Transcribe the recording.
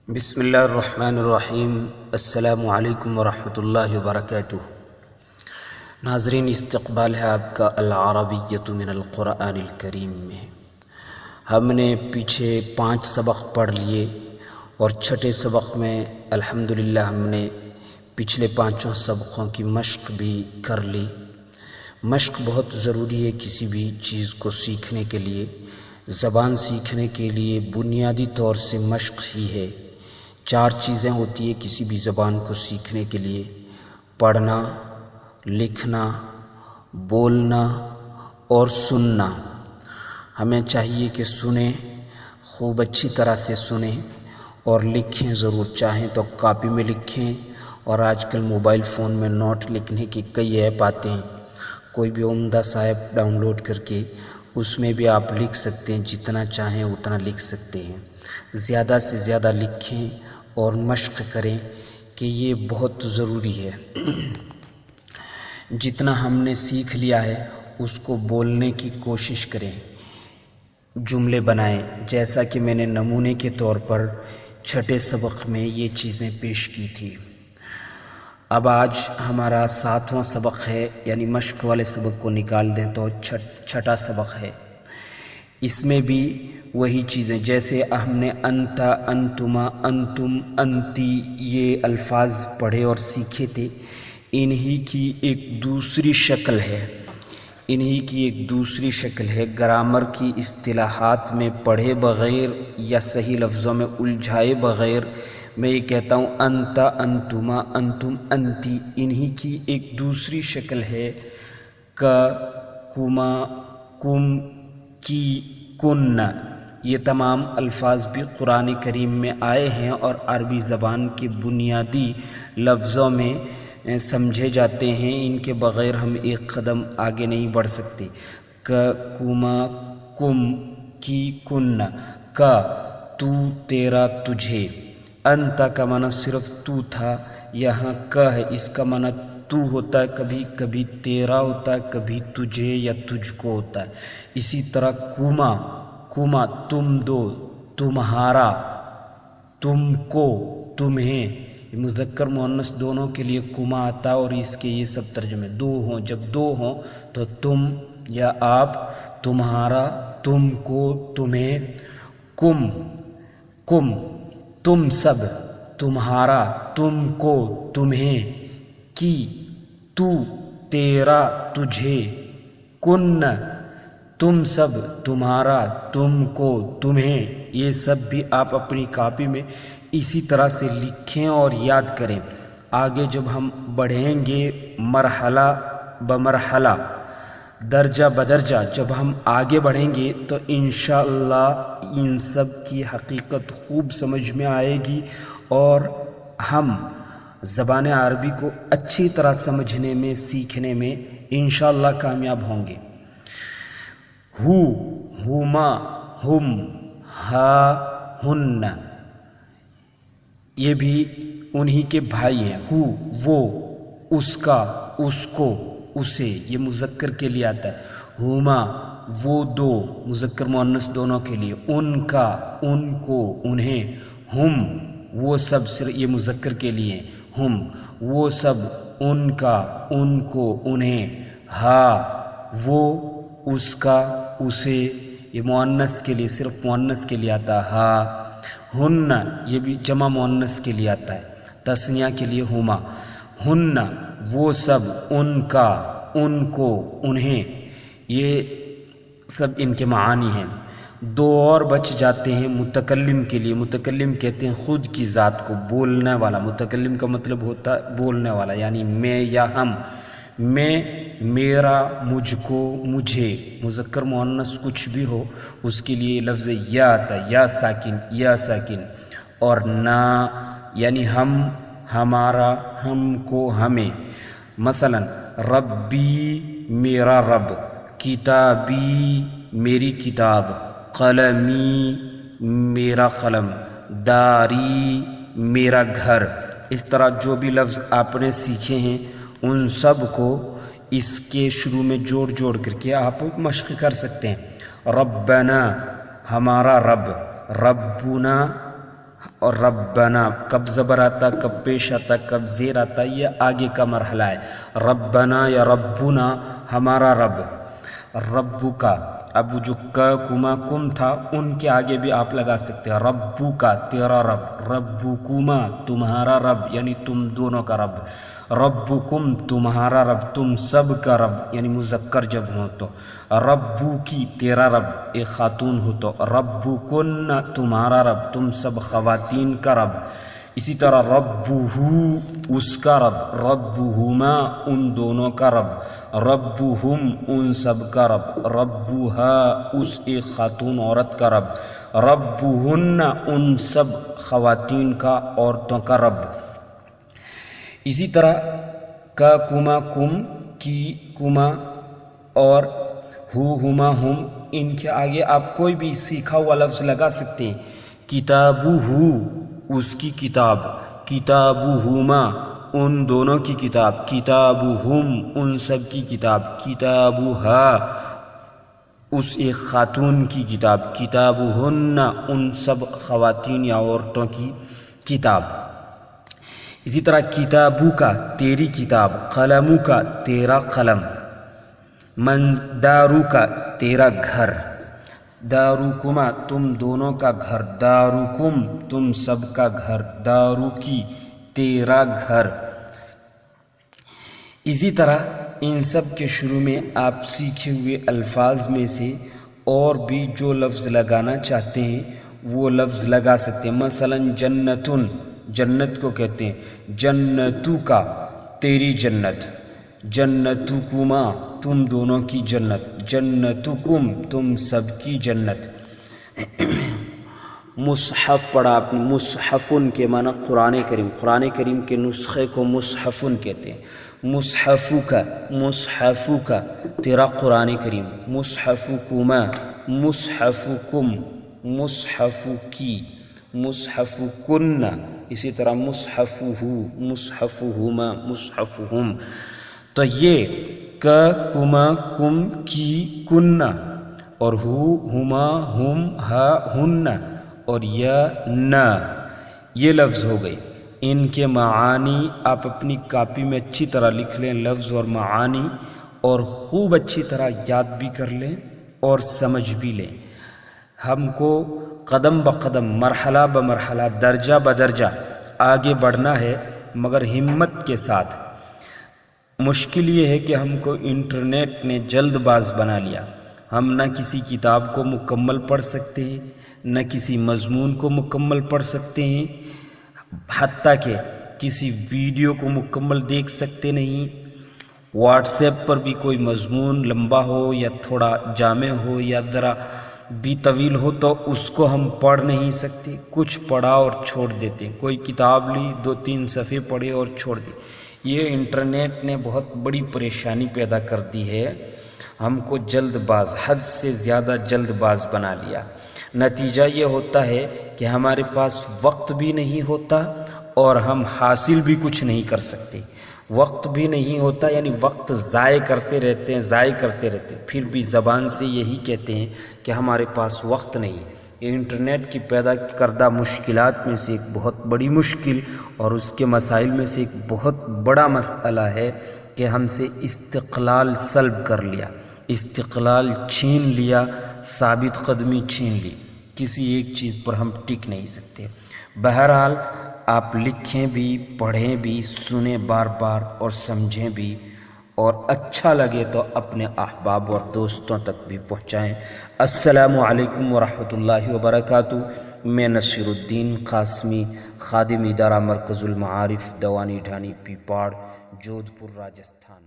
بسم اللہ الرحمن الرحیم۔ السلام علیکم ورحمۃ اللہ وبرکاتہ۔ ناظرین، استقبال ہے آپ کا العربیۃ من القرآن الکریم میں۔ ہم نے پیچھے 5 سبق پڑھ لیے اور چھٹے سبق میں الحمدللہ ہم نے پچھلے 5 سبقوں کی مشق بھی کر لی۔ مشق بہت ضروری ہے کسی بھی چیز کو سیکھنے کے لیے۔ زبان سیکھنے کے لیے بنیادی طور سے مشق ہی ہے۔ 4 چیزیں ہوتی ہیں کسی بھی زبان کو سیکھنے کے لیے: پڑھنا، لکھنا، بولنا اور سننا۔ ہمیں چاہیے کہ سنیں، خوب اچھی طرح سے سنیں اور لکھیں ضرور۔ چاہیں تو کاپی میں لکھیں، اور آج کل موبائل فون میں نوٹ لکھنے کی کئی ایپ آتے ہیں، کوئی بھی عمدہ سا ایپ ڈاؤن لوڈ کر کے اس میں بھی آپ لکھ سکتے ہیں، جتنا چاہیں اتنا لکھ سکتے ہیں۔ زیادہ سے زیادہ لکھیں اور مشق کریں کہ یہ بہت ضروری ہے۔ جتنا ہم نے سیکھ لیا ہے اس کو بولنے کی کوشش کریں، جملے بنائیں، جیسا کہ میں نے نمونے کے طور پر چھٹے سبق میں یہ چیزیں پیش کی تھی۔ اب آج ہمارا 7واں سبق ہے، یعنی مشق والے سبق کو نکال دیں تو چھٹا سبق ہے۔ اس میں بھی وہی چیزیں، جیسے ہم نے انتا، انتما، انتم، انتی یہ الفاظ پڑھے اور سیکھے تھے، انہی کی ایک دوسری شکل ہے۔ گرامر کی اصطلاحات میں پڑھے بغیر یا صحیح لفظوں میں الجھائے بغیر میں یہ کہتا ہوں انتا، انتما، انتم، انتی، انہی کی ایک دوسری شکل ہے کا، کما، کم، کی، کن۔ یہ تمام الفاظ بھی قرآن کریم میں آئے ہیں اور عربی زبان کے بنیادی لفظوں میں سمجھے جاتے ہیں۔ ان کے بغیر ہم ایک قدم آگے نہیں بڑھ سکتے۔ کا، کما، کم، کی، کن۔ کا، تو، تیرا، تجھے۔ انتا کا معنی صرف تو تھا، یہاں کا ہے، اس کا معنی تو ہوتا ہے، کبھی کبھی تیرا ہوتا ہے، کبھی تجھے یا تجھ کو ہوتا ہے۔ اسی طرح کما، کما تم دو، تمہارا، تم کو، تمہیں۔ مذکر مؤنث دونوں کے لیے کما آتا ہے اور اس کے یہ سب ترجمے دو ہوں۔ جب 2 ہوں تو تم یا آپ، تمہارا، تم کو، تمہیں۔ کم، کم تم سب، تمہارا، تم کو، تمہیں۔ کی، تو، تیرا، تجھے۔ کن، تم سب، تمہارا، تم کو، تمہیں۔ یہ سب بھی آپ اپنی کاپی میں اسی طرح سے لکھیں اور یاد کریں۔ آگے جب ہم بڑھیں گے مرحلہ بمرحلہ، درجہ بدرجہ جب ہم آگے بڑھیں گے تو انشاءاللہ ان سب کی حقیقت خوب سمجھ میں آئے گی اور ہم زبان عربی کو اچھی طرح سمجھنے میں، سیکھنے میں انشاءاللہ کامیاب ہوں گے۔ ہو، ہما، ہم، ہا، ہن، یہ بھی انہی کے بھائی ہیں۔ ہو وہ، اس کا، اس کو، اسے، یہ مذکر کے لیے آتا ہے۔ ہما وہ 2، مذکر مؤنث دونوں کے لیے۔ ان کا، ان کو، انہیں۔ ہم وہ سب، یہ مذکر کے لیے۔ ہم وہ سب، ان کا، ان کو، انہیں۔ ہا وہ، اس کا، اسے، یہ مؤنث کے لیے، صرف مؤنث کے لیے آتا ہے ہا۔ ہن یہ بھی جمع مؤنث کے لیے آتا ہے، تثنیہ کے لیے ہما۔ ہن وہ سب، ان کا، ان کو، انہیں۔ یہ سب ان کے معانی ہیں۔ 2 اور بچ جاتے ہیں متکلم کے لیے۔ متکلم کہتے ہیں خود کی ذات کو، بولنے والا۔ متکلم کا مطلب ہوتا ہے بولنے والا، یعنی میں یا ہم۔ میں، میرا، مجھ کو، مجھے۔ مذکر مؤنث کچھ بھی ہو اس کے لیے لفظ یا آتا ہے، یا ساکن، یا ساکن۔ اور نا یعنی ہم، ہمارا، ہم کو، ہمیں۔ مثلا ربی میرا رب، کتابی میری کتاب، قلمی میرا قلم، داری میرا گھر۔ اس طرح جو بھی لفظ آپ نے سیکھے ہیں ان سب کو اس کے شروع میں جوڑ کر کے آپ مشق کر سکتے ہیں۔ ربنا ہمارا رب، ربنا اور ربنا کب زبر آتا، کب پیش آتا، کب زیر آتا، یہ آگے کا مرحلہ ہے۔ ربنا یا ربنا ہمارا رب، ربو کا، اب جو کما کم تھا ان کے آگے بھی آپ لگا سکتے ہیں، ربو کا تیرا رب، ربکما تمہارا رب یعنی تم دونوں کا رب، ربکم تمہارا رب تم سب کا رب یعنی مذکر جب ہو تو، ربو کی تیرا رب ایک خاتون ہو تو، ربکن تمہارا رب تم سب خواتین کا رب، اسی طرح ربہو اس کا رب، ربہما ان دونوں کا رب، ربہم ان سب کا رب، ربہا اس ایک خاتون عورت کا رب، ربہن ان سب خواتین کا عورتوں کا رب۔ اسی طرح کا کما کم، کی کما اور ہو ہما ہم، ان کے آگے آپ کوئی بھی سیکھا ہوا لفظ لگا سکتے ہیں، کتابہ اس کی کتاب، کتابہما ان دونوں کی کتاب، کتابہم ان سب کی کتاب، کتابہا اس ایک خاتون کی کتاب، کتابہن ان سب خواتین یا عورتوں کی کتاب۔ اسی طرح کتابو کا تیری کتاب، قلمو کا تیرا قلم، دارو کا تیرا گھر، دارکما تم دونوں کا گھر، دارکم تم سب کا گھر، دارو کی تیرا گھر۔ اسی طرح ان سب کے شروع میں آپ سیکھے ہوئے الفاظ میں سے اور بھی جو لفظ لگانا چاہتے ہیں وہ لفظ لگا سکتے ہیں، مثلا جنتن جنت کو کہتے ہیں، جنتو کا تیری جنت، جنتکما تم دونوں کی جنت، جنتکم تم سب کی جنت۔ مصحف پڑھا آپ نے، مصحفن کے معنی قرآن کریم، قرآن کریم کے نسخے کو مصحفن کہتے ہیں، مصحفو کا تیرا قرآن کریم، مصحفکما مصحفکم، مصحفو کی، مصحفکن، اسی طرح مصحفہو، مصحفہما، مصحفہم۔ تو یہ کا کما کم کی کن اور ہو ہما ہم ہا ہن اور یا نا یہ لفظ ہو گئی۔ ان کے معانی آپ اپنی کاپی میں اچھی طرح لکھ لیں، لفظ اور معانی، اور خوب اچھی طرح یاد بھی کر لیں اور سمجھ بھی لیں۔ ہم کو قدم بقدم، مرحلہ بمرحلہ، درجہ بدرجہ آگے بڑھنا ہے، مگر ہمت کے ساتھ۔ مشکل یہ ہے کہ ہم کو انٹرنیٹ نے جلد باز بنا لیا، ہم نہ کسی کتاب کو مکمل پڑھ سکتے ہیں، نہ کسی مضمون کو مکمل پڑھ سکتے ہیں، حتیٰ کہ کسی ویڈیو کو مکمل دیکھ سکتے نہیں۔ واٹس ایپ پر بھی کوئی مضمون لمبا ہو یا تھوڑا جامع ہو یا ذرا بھی طویل ہو تو اس کو ہم پڑھ نہیں سکتے، کچھ پڑھا اور چھوڑ دیتے، کوئی کتاب لی 2-3 صفحے پڑھے اور چھوڑ دی۔ یہ انٹرنیٹ نے بہت بڑی پریشانی پیدا کر دی ہے، ہم کو جلد باز، حد سے زیادہ جلد باز بنا لیا۔ نتیجہ یہ ہوتا ہے کہ ہمارے پاس وقت بھی نہیں ہوتا اور ہم حاصل بھی کچھ نہیں کر سکتے۔ وقت بھی نہیں ہوتا یعنی وقت ضائع کرتے رہتے ہیں، پھر بھی زبان سے یہی کہتے ہیں کہ ہمارے پاس وقت نہیں۔ یہ انٹرنیٹ کی پیدا کردہ مشکلات میں سے ایک بہت بڑی مشکل اور اس کے مسائل میں سے ایک بہت بڑا مسئلہ ہے کہ ہم سے استقلال سلب کر لیا، استقلال چھین لیا، ثابت قدمی چھین لی، کسی ایک چیز پر ہم ٹک نہیں سکتے۔ بہرحال آپ لکھیں بھی، پڑھیں بھی، سنیں بار بار اور سمجھیں بھی، اور اچھا لگے تو اپنے احباب اور دوستوں تک بھی پہنچائیں۔ السلام علیکم ورحمۃ اللہ وبرکاتہ۔ میں نصیر الدین قاسمی، خادم ادارہ مرکز المعارف، دوانی ڈھانی، پیپاڑ، جودھ پور، راجستھان۔